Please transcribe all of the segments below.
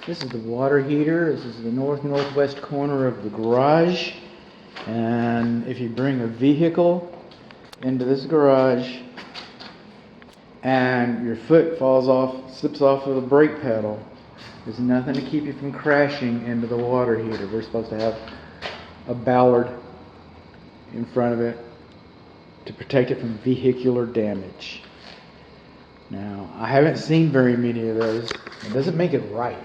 This is the water heater. This is the northwest corner of the garage. And if you bring a vehicle into this garage and your foot falls off, slips off of the brake pedal, there's nothing to keep you from crashing into the water heater. We're supposed to have a ballard in front of it to protect it from vehicular damage. Now, I haven't seen very many of those. It doesn't make it right.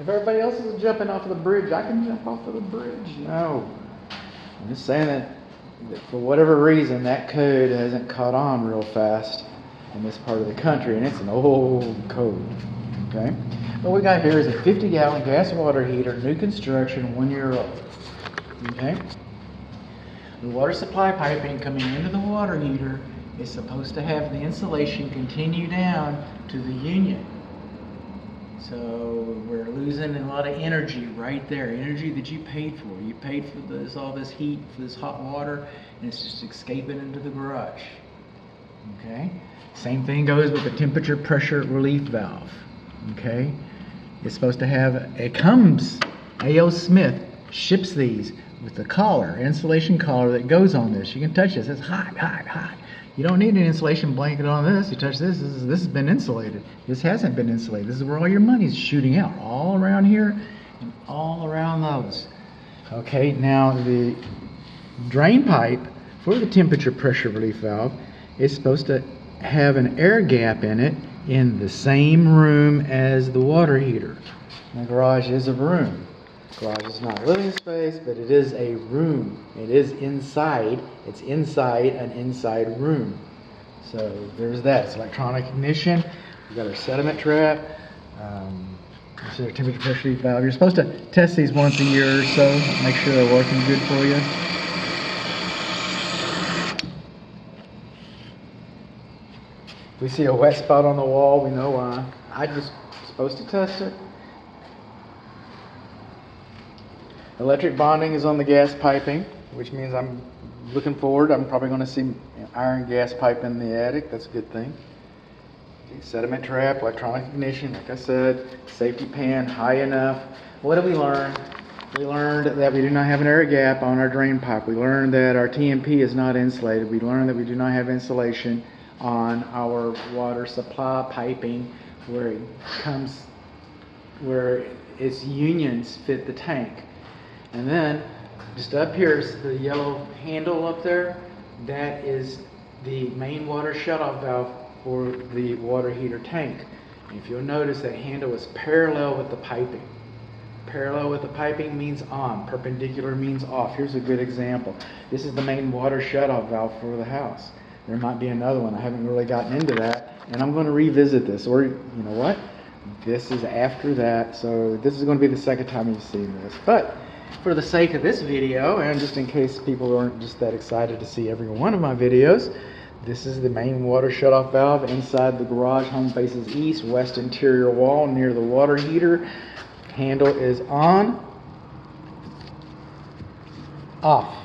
If everybody else is jumping off of the bridge, I can jump off of the bridge. No. I'm just saying that for whatever reason, that code hasn't caught on real fast in this part of the country, and it's an old code. Okay? What we got here is a 50-gallon gas water heater, new construction, 1 year old. Okay? The water supply piping coming into the water heater is supposed to have the insulation continue down to the union. So we're losing a lot of energy right there, energy that you paid for. You paid for this, all this heat, for this hot water, and it's just escaping into the garage. Okay? Same thing goes with the temperature pressure relief valve. Okay? It's supposed to have, it comes, A.O. Smith ships these with the collar, insulation collar that goes on this. You can touch this, it's hot, hot, hot. You don't need an insulation blanket on this. You touch this, this has been insulated. This hasn't been insulated. This is where all your money's shooting out, all around here and all around those. Okay, now the drain pipe for the temperature pressure relief valve is supposed to have an air gap in it in the same room as the water heater. The garage is a room. Garage is not living space, but it is a room. It is inside. It's inside an inside room. So there's that. It's electronic ignition. We've got our sediment trap. This is our temperature pressure relief valve. You're supposed to test these once a year or so. Make sure they're working good for you. If we see a wet spot on the wall, we know why. I'm just supposed to test it. Electric bonding is on the gas piping, which means I'm looking forward. I'm probably going to see iron gas pipe in the attic. That's a good thing. Sediment trap, electronic ignition, like I said, safety pan, high enough. What did we learn? We learned that we do not have an air gap on our drain pipe. We learned that our TMP is not insulated. We learned that we do not have insulation on our water supply piping where its unions fit the tank. And then, just up here is the yellow handle up there. That is the main water shutoff valve for the water heater tank. And if you'll notice, that handle is parallel with the piping. Parallel with the piping means on. Perpendicular means off. Here's a good example. This is the main water shutoff valve for the house. There might be another one. I haven't really gotten into that. And I'm going to revisit this. Or, you know what? This is after that. So this is going to be the second time you've seen this. But for the sake of this video, and just in case people aren't just that excited to see every one of my videos, this is the main water shutoff valve inside the garage. Home faces east, west interior wall near the water heater. Handle is on, off.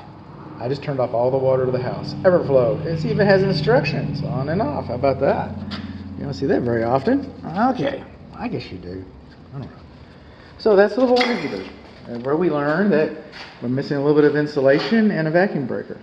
I just turned off all the water to the house. Everflow. It even has instructions on and off. How about that? You don't see that very often. Okay, I guess you do. I don't know. So that's the water heater. And where we learned that we're missing a little bit of insulation and a vacuum breaker.